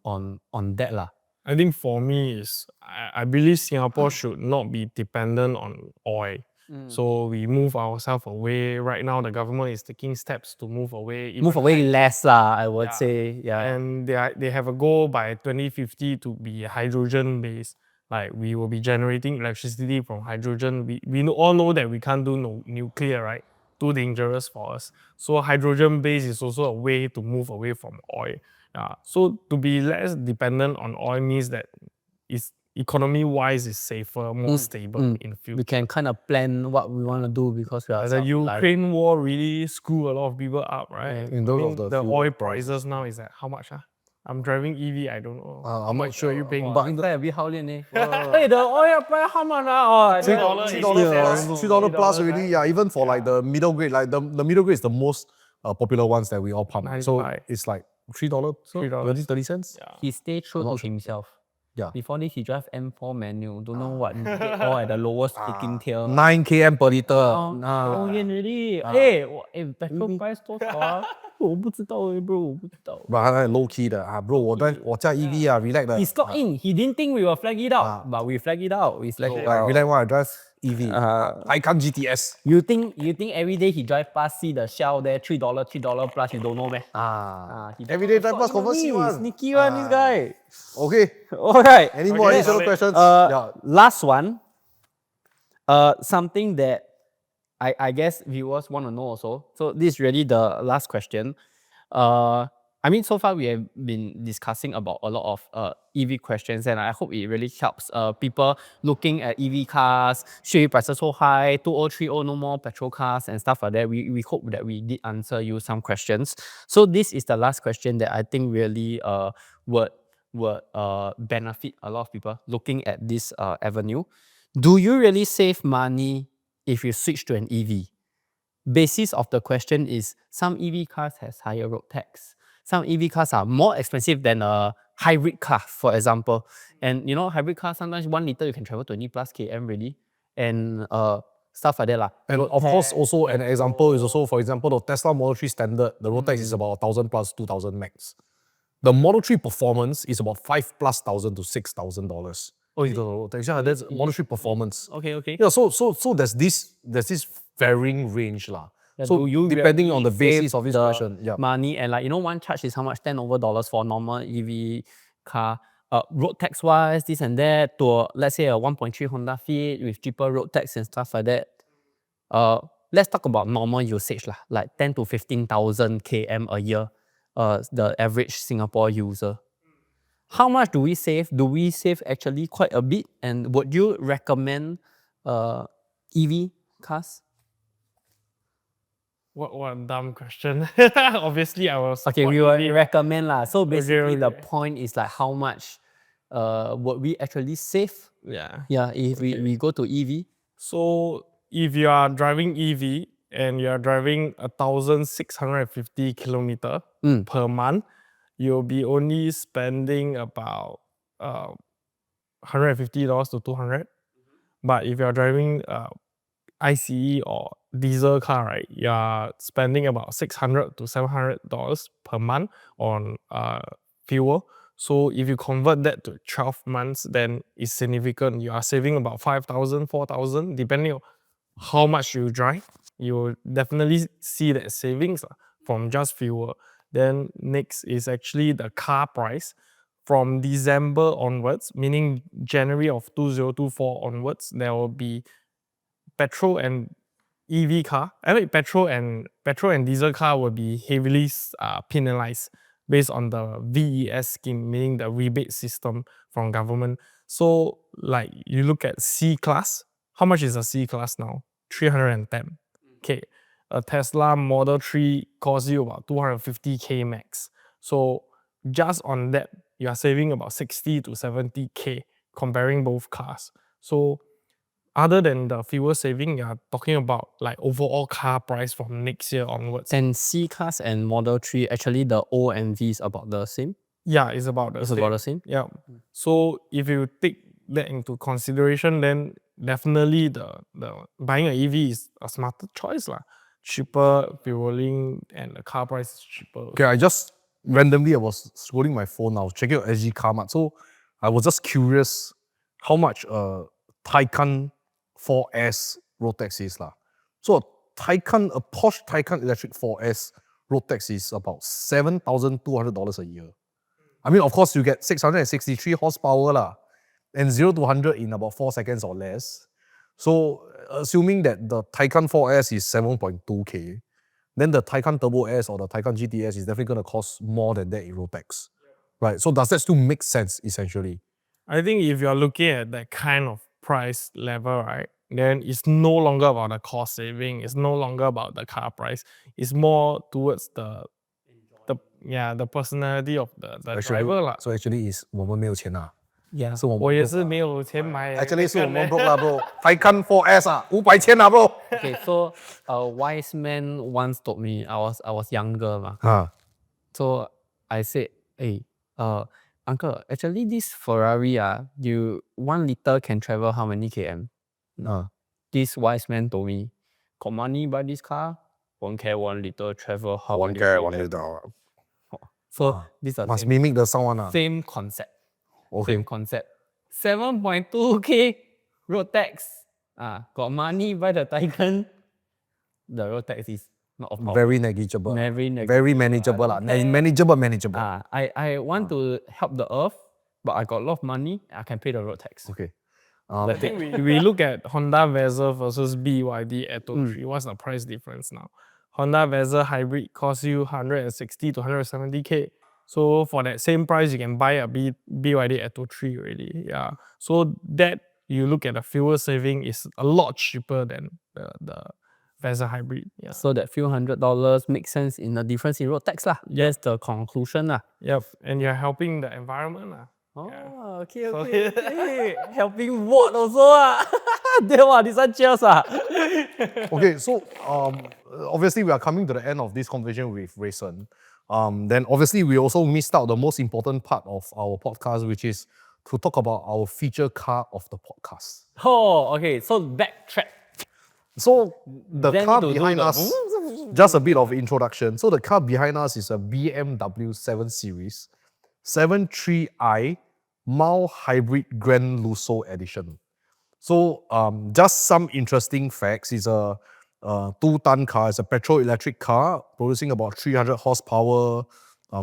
that lah. I think for me is I believe Singapore should not be dependent on oil. So we move ourselves away. Right now, the government is taking steps to move away. even Move away less lah, I would Yeah. say. Yeah. And they have a goal by 2050 to be hydrogen based. Like we will be generating electricity from hydrogen. We all know that we can't do nuclear, right? Too dangerous for us. So hydrogen based is also a way to move away from oil. So to be less dependent on oil means that it's economy wise is safer, more stable in future. We can kind of plan what we want to do because we are The like, Ukraine war really screw a lot of people up, right? In terms of the fuel oil prices now is at how much? I'm driving EV, I don't know. I'm not sure. you paying? but a bit how Hey, the oil price how much? Oh, $3 plus already. Yeah, even for like the middle grade, like the middle grade is the most popular ones that we all pump. So 95. it's like $3, $3. 30 cents. Yeah. He stayed true to himself. Yeah. Before this, he drive M4 manual. Don't know what. All at the lowest kicking tail. 9 km per liter. Oh, really? Hey, petrol price 多少啊？我不知道bro， 我不知道。 But 它 low key 的啊，bro， 我驾 EV 啊 ，relax 的。 He slot in. He didn't think we will flag it out, but we flag it out. We flag it out. relax 我 drive EV. I can't GTS. You think every day he drive past see the Shell there $3 plus you don't know man? Every day drive past confirm see one. Sneaky one this guy. Okay. Alright. Any more additional questions? Last one. Something that I guess viewers want to know also. So this is really the last question. I mean, so far we have been discussing about a lot of EV questions, and I hope it really helps people looking at EV cars. Should prices so high, 2030 no more petrol cars and stuff like that. We hope that we did answer you some questions. So this is the last question that I think really would benefit a lot of people looking at this avenue. Do you really save money if you switch to an EV? Basis of the question is some EV cars has higher road tax. Some EV cars are more expensive than a hybrid car, for example. And you know, hybrid cars, sometimes 1 liter you can travel 20 plus km really. And stuff like that lah. And of course, also an example is also, for example, the Tesla Model 3 Standard, the road tax is about 1,000 plus 2,000 max. The Model 3 Performance is about 5 plus thousand to $6,000. Oh, the road tax. Yeah, that's Model 3 Performance. Okay. Yeah, so there's this varying range lah. Yeah, so do you depending really on the basis save of this the question, yeah. money and like, you know, one charge is how much? $10 over for a normal EV car. Road tax wise, this and that, to let's say a 1.3 Honda Fit with cheaper road tax and stuff like that. Let's talk about normal usage lah, like 10 to 15,000 km a year. The average Singapore user. How much do we save? Do we save actually quite a bit? And would you recommend EV cars? What a dumb question. Obviously, I will Okay, support we will EV. recommend lah. So basically, the okay. point is like how much would we actually save? Yeah. Yeah, if we go to E EV. So if you are driving EV and you are driving 1,650 kilometer per month, you'll be only spending about $150 to 200. But if you are driving ICE or diesel car, right, you are spending about $600 to $700 per month on fuel. So if you convert that to 12 months, then it's significant. You are saving about 5,000, 4,000, depending on how much you drive. You will definitely see that savings from just fuel. Then next is actually the car price. From December onwards, meaning January of 2024 onwards, there will be petrol and EV car. I mean, petrol and diesel car will be heavily penalized based on the VES scheme, meaning the rebate system from government. So, like you look at C class, how much is a C class now? 310. Okay, a Tesla Model 3 costs you about 250K max. So just on that, you are saving about 60 to 70K comparing both cars. So other than the fuel saving, you are talking about like overall car price from next year onwards. Then C class and Model 3, actually the O and V is about the same. Yeah, it's about the It's same. about the same. Yeah. So if you take that into consideration, then definitely the buying an EV is a smarter choice lah. Cheaper fueling and the car price is cheaper. Okay, I was scrolling my phone, I was checking out SG Carmart. So I was just curious how much a Taycan 4S road tax is lah. So a Porsche Taycan electric 4S road tax is about $7,200 a year. I mean, of course, you get 663 horsepower lah, and 0 to 100 in about 4 seconds or less. So assuming that the Taycan 4S is 7.2K, then the Taycan Turbo S or the Taycan GTS is definitely going to cost more than that in road tax. Right? So does that still make sense, essentially? I think if you're looking at that kind of price level, right, then it's no longer about the cost saving. It's no longer about the car price. It's more towards the personality of the driver lah. So actually is 我们没有钱啦。 Yeah. 是我们我也是没有钱买。 Actually 是我们 broke 啦 bro. Taycan 4S 啊，500千啦 bro. Okay, so a wise man once told me, I was younger ma. 啊 So I said, hey, uncle, actually this Ferrari, you 1 liter can travel how many km? 啊 This wise man told me, got money buy this car, won't care 1 liter travel how many km. So this is Must mimic the sound one ah. same concept. Okay. Same concept. 7.2K road tax. Got money buy the Taycan. The road tax is not of course. Very negligible. Very negligible. Very manageable lah. Manageable. I want to help the earth, but I got a lot of money. I can pay the road tax. Okay. I think we look at Honda Vezza versus BYD Atto 3. What's the price difference now? Honda Vezza hybrid costs you 160 to 170K. So for that same price, you can buy a BYD Atto 3 already. Yeah. So that you look at the fuel saving is a lot cheaper than the Vezza hybrid. Yeah. So that few $100 makes sense in the difference in road tax lah. That's the conclusion lah. Yep. And you're helping the environment lah. Oh, okay. Helping what also this one cheers Okay, so obviously we are coming to the end of this conversation with Rayson. Then obviously we also missed out the most important part of our podcast, which is to talk about our feature car of the podcast. Oh, okay. So backtrack. So the Then car to do behind the us, just a bit of introduction. So the car behind us is a BMW 7 Series 73i mild hybrid Grand Lusso edition. So just some interesting facts. It's a 2-ton car. It's a petrol electric car producing about 300 horsepower,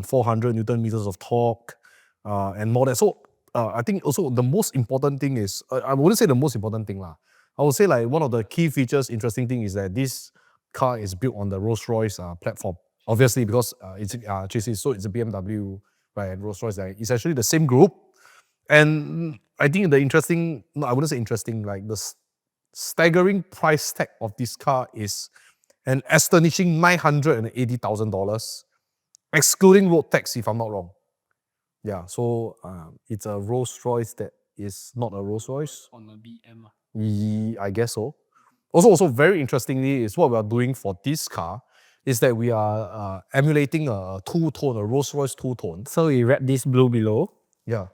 400 Newton meters of torque, and more than. So I think also the most important thing is, I wouldn't say the most important thing lah. I would say like one of the key features, interesting thing is that this car is built on the Rolls-Royce platform. Obviously because it's a BMW, right, and Rolls-Royce, it's actually the same group. And I think I wouldn't say interesting, like the staggering price tag of this car is an astonishing $980,000, excluding road tax, if I'm not wrong. Yeah, so it's a Rolls Royce that is not a Rolls Royce. On a BM. I guess so. Also, very interestingly, is what we are doing for this car is that we are emulating a two-tone, a Rolls Royce two-tone. So we wrap this blue below. Yeah.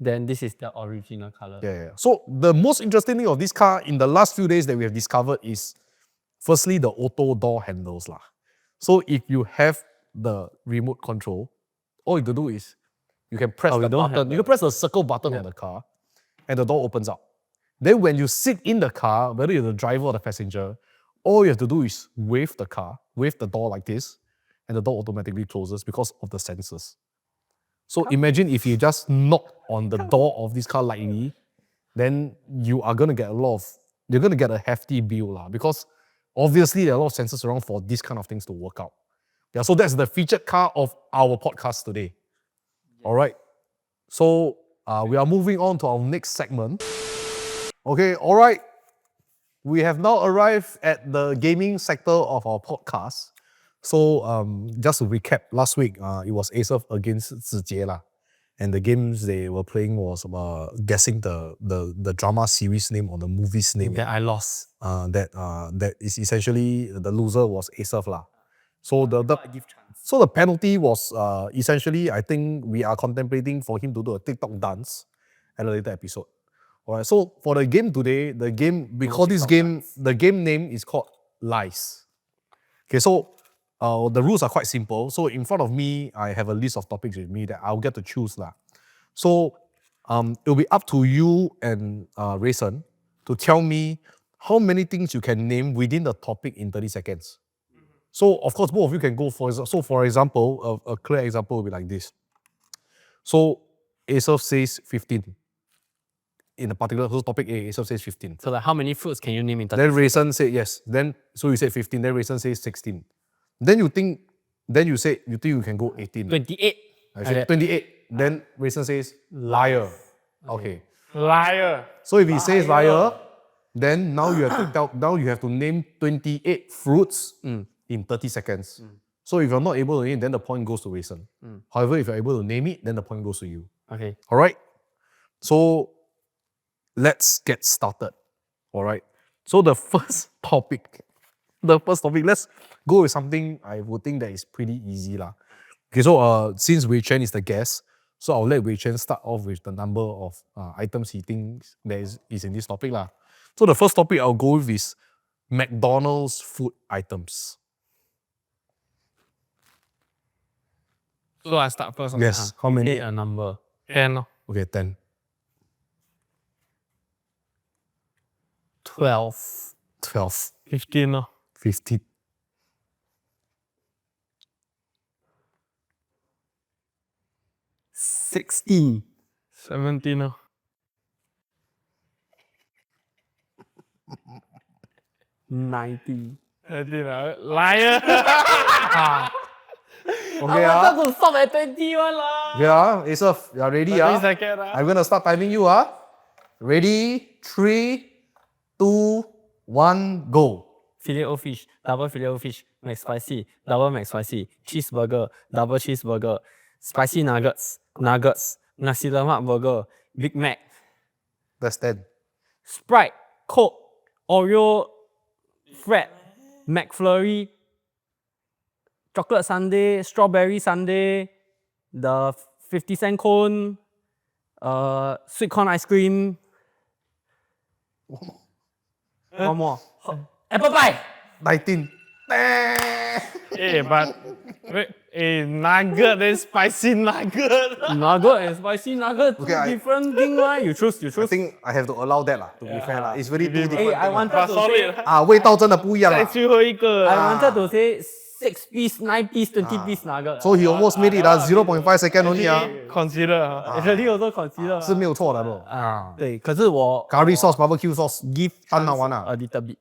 Then this is the original color. Yeah. So the most interesting thing of this car in the last few days that we have discovered is, firstly, the auto door handles lah. So if you have the remote control, all you have to do is you can press the button. You can press the circle button on the car, and the door opens up. Then when you sit in the car, whether you're the driver or the passenger, all you have to do is wave the door like this, and the door automatically closes because of the sensors. So imagine if you just knock on the door of this car lightly, then you are going to get you're going to get a hefty bill lah, because obviously there are a lot of sensors around for these kind of things to work out. Yeah, so that's the featured car of our podcast today. All right. So we are moving on to our next segment. Okay, all right. We have now arrived at the gaming sector of our podcast. So just to recap, last week it was Acer against Zijie lah. And the games they were playing was guessing the drama series name or the movie's name. That I lost. That is essentially the loser was Acer lah. So the penalty was essentially, I think we are contemplating for him to do a TikTok dance at a later episode. Alright, so for the game today, the game name is called Lies. Okay, so the rules are quite simple. So in front of me, I have a list of topics with me that I'll get to choose lah. So it'll be up to you and Rayson to tell me how many things you can name within the topic in 30 seconds. So of course, both of you can go for. So for example, a clear example will be like this. So Acer says 15. In a particular topic A, Acer says 15. So like how many fruits can you name in 30 Then Rayson said yes. Then so you said 15. Then Rayson says 16. Then you think you can go 18. 28. I said 28. Then Rayson says liar. Okay. Liar. So if he says liar, then now you have to name 28 fruits in 30 seconds. So if you're not able to name, then the point goes to Rayson. However, if you're able to name it, then the point goes to you. Okay. All right. So let's get started. All right. So the first topic, let's go with something I would think that is pretty easy lah. Okay, so since Wei Chen is the guest, so I'll let Wei Chen start off with the number of items he thinks that is in this topic lah. So the first topic I'll go with is McDonald's food items. So I start first. Yes. How many? Hit a number. 10. Okay, 10. 12. 12. 15. 15. 16. 17. 19. 18. Liar. Okay, I wanted to stop at 21 lah. Okay, Acer, you are ready? 30 seconds. I'm going to start timing you. Ready? 3, 2, 1, go. Filet-O-Fish, double Filet-O-Fish, McSpicy, double McSpicy, cheeseburger, double cheeseburger, spicy nuggets, nasi lemak burger, Big Mac, That's 10. Sprite, Coke, Oreo, Fred, McFlurry, chocolate sundae, strawberry sundae, the 50-cent cone, sweet corn ice cream. One more. Apple pie. 19. But wait, nugget then spicy nugget. Nugget and spicy nugget, two Okay, different things, right? You choose. I think I have to allow that lah, to be fair lah. It's really two Hey, different I things. wanted to say, 味道真的不一样啦。最后一个。 I wanted to say 6 piece, 9 piece, 20 piece nugget. So he almost made it 0.5 second only Consider. Actually also consider. 是没有错的bro。对，可是我 Curry sauce, barbecue sauce, give 当然完了。 a little bit.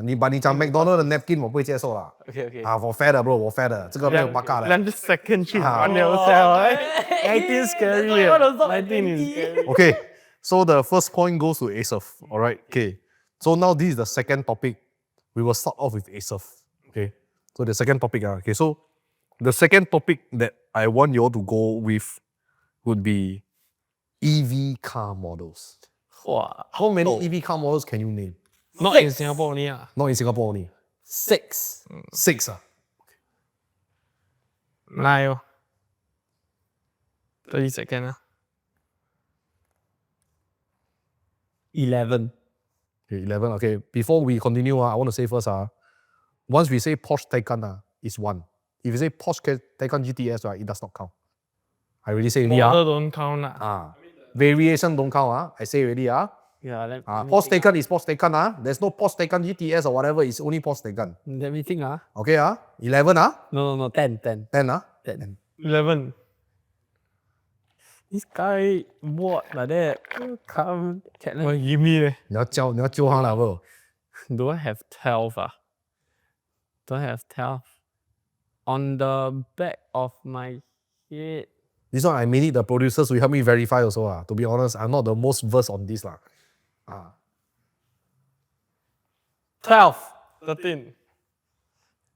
你讲 McDonald 的 napkin 我不会接受啦。 Okay. 我 fair 的 bro， 我 fair 的，这个没有 bug 的。 2 second 去玩流程。19 scary. 19 is scary. Okay, so the first point goes to Asaf. Alright, okay. So now this is the second topic. We will start off with Asaf. Okay. So the second topic, okay, so the second topic that I want you all to go with would be EV car models. Wow. How many EV car models can you name? Not in Singapore only. Not in Singapore only. 6. 6. 9. 30 seconds. 11. Okay, 11. Okay, before we continue, I want to say first, once we say Porsche Taycan, it's 1. If you say Porsche Taycan GTS, it does not count. I already say already. Model don't count. Variation don't count. I say already. Yeah, let me Porsche Taycan is Porsche Taycan. There's no Porsche Taycan GTS or whatever. It's only Porsche Taycan. Let me think. Okay, 11. No, 10. 10. 10. 10. 11. This guy what like that? Come, Well, give me leh. 你要教他了不？ do I have 12? Do I have 12? On the back of my head. This one I may need the producers to help me verify also. To be honest, I'm not the most versed on this. 12. 13.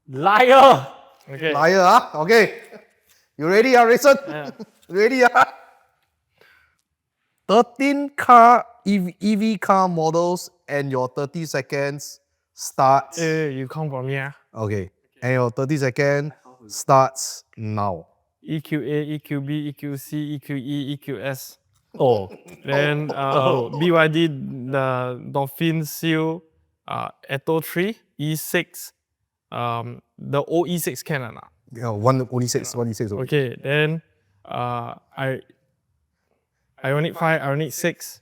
Liar! Okay. Liar, okay. You ready, Rayson? Yeah. Ready, 13 car EV car models and your 30 seconds starts. You count for me. Okay. And your 30 seconds starts now. EQA, EQB, EQC, EQE, EQS. Oh. Then BYD, the Dolphin Seal, Eto 3, E6, the old E6 can or not? Yeah, only 6. Okay, then Ioniq 5, Ioniq 6,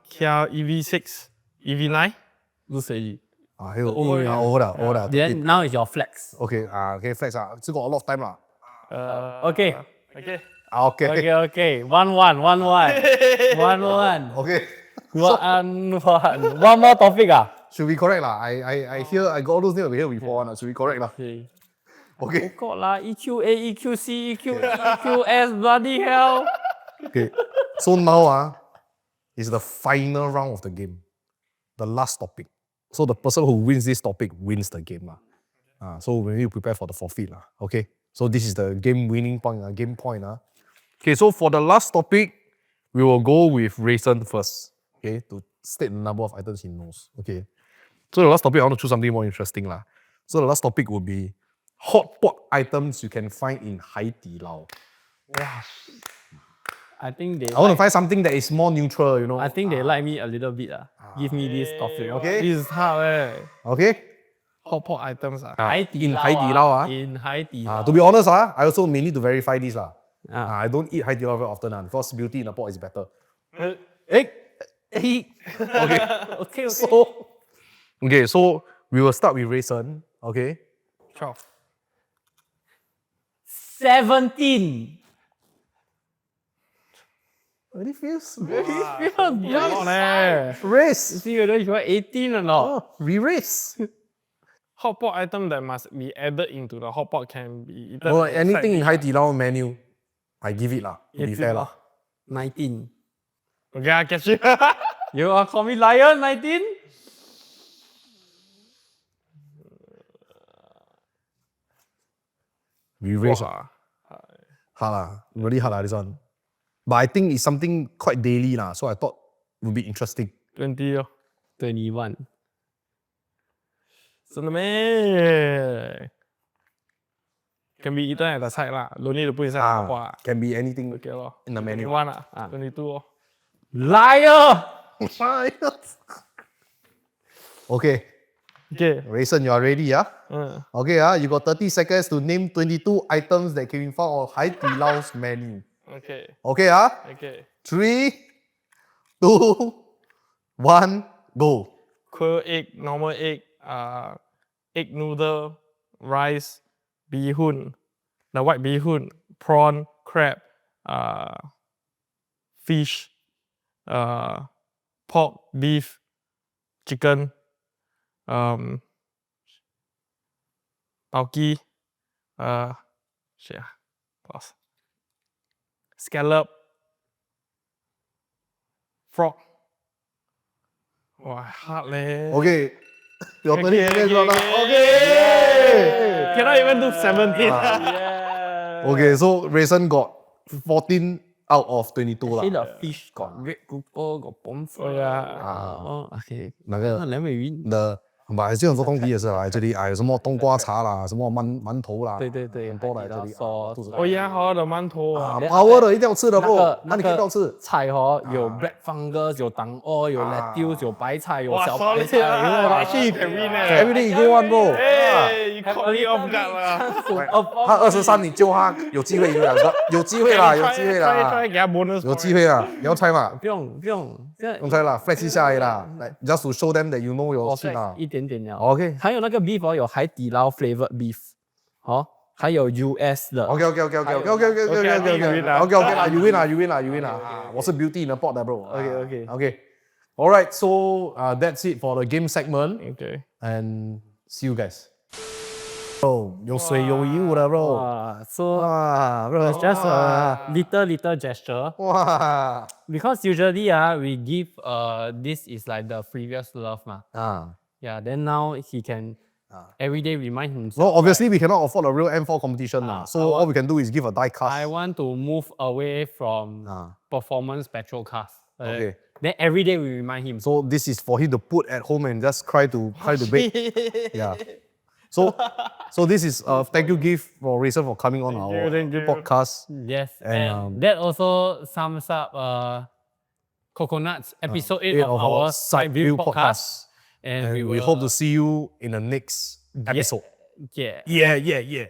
Kia EV6, EV9. Lose already. Older. Then now is your flex. Okay, flex. Still got a lot of time. Okay. Okay. Okay. 1-1. 1-1. Okay. 1-1. One more topic. Should be correct. I hear, I got all those names over here before. Should be correct. Okay. Okay. Got lah EQA, EQC, EQS, bloody hell. Okay. So now is the final round of the game. The last topic. So the person who wins this topic wins the game. So we need to prepare for the forfeit. Okay. So this is the game winning point, game point. Okay, so for the last topic, we will go with Rayson first. Okay, to state the number of items he knows. Okay. So the last topic, I want to choose something more interesting. So the last topic would be hot pot items you can find in Hai Di Lao. I think they I want to find something that is more neutral, you know. I think they like me a little bit. Give me this topic. Okay. This is hard. Okay. Hot pot items. In Hai Di Lao. In Hai Di Lao. To be honest, I also may need to verify this. I don't eat Hai Di Lao very often because beauty in a pot is better. Okay. So we will start with Rayson. Okay. 12. 17. It feels Yeah. race. See whether you are 18 or not. Re-race. Hot pot item that must be added into the hot pot can be eaten. Well, as anything in side Hai dish. Di Lao menu, I give it to be fair 19. Okay, I catch you. You are call me liar, 19? Re-race. Hard really hard this one. But I think it's something quite daily so I thought it would be interesting. 20 哦， 21. 真的咩？Can be eaten at the side 啦，no need to put inside the hot pot 啊。 Can be anything Okay 咯 in the menu. 21啊，22哦。 Liar! Okay, Okay， Rayson, you are ready, Mm. Okay, you got 30 seconds to name 22 items that can be found on Hai Di Lao's menu. Okay, Okay, okay. 3, 2, 1, go. Quail egg, normal egg, egg noodle, rice, bee hoon, the white bee hoon, prawn, crab, fish, pork, beef, chicken, tauki, pause. Scallop, frog. Wow, hard leh. Okay, your 30 Okay, seconds okay, are up. okay. Okay. cannot even do 17. Yeah. Okay, so Rayson got 14 out of 22 Actually, lah. the fish got red grouper, got bonfire. Okay.那个那maybe的，还是有很多东西也是啦，这里有什么冬瓜茶啦，什么馒头啦，对，很多来这里啊，肚子 Oh yeah, 好的馒头啊。 power 的一定要吃的那 bro，个那你可以不要吃。菜哦，有 black fungus，有党鹅，有 lettuce，有白菜，有哇小白，solid 菜。啊！Actually, you can win eh. Everything you go one bro。 Hey, you caught me off guard 啦。他23，你救他，有机会赢两个，有机会啦，有机会 try 啦，给他 bonus。有机会啦，你要猜嘛？不用，现在不用猜啦，flex 一下而已啦，like just to show them that you know your shit 啦。一点点了。 OK 还有那个 beef 哦，有海底捞 flavored beef，哦，还有 US 的。 OK 啦，you win 啦，我是 beauty in the pot 的 bro。OK。Alright, so that's it for the game segment, Okay. and see you guys. Bro， 有水有油的 bro。So 哇 it's ，bro， just a little gesture 哇 because usually we give this is like the previous love 嘛。Yeah, then now he can every day remind himself. Well, obviously we cannot afford a real M4 competition lah. So all we can do is give a die cast. I want to move away from performance petrol cars. Okay. Then every day we remind him. So this is for him to put at home and just try to bake. Yeah. So this is a thank you gift for Rayson for coming on our thank you. podcast. Yes, And, and that also sums up Coconuts episode 8 of our Side View podcast. And we hope to see you in the next episode. Yeah. Yeah.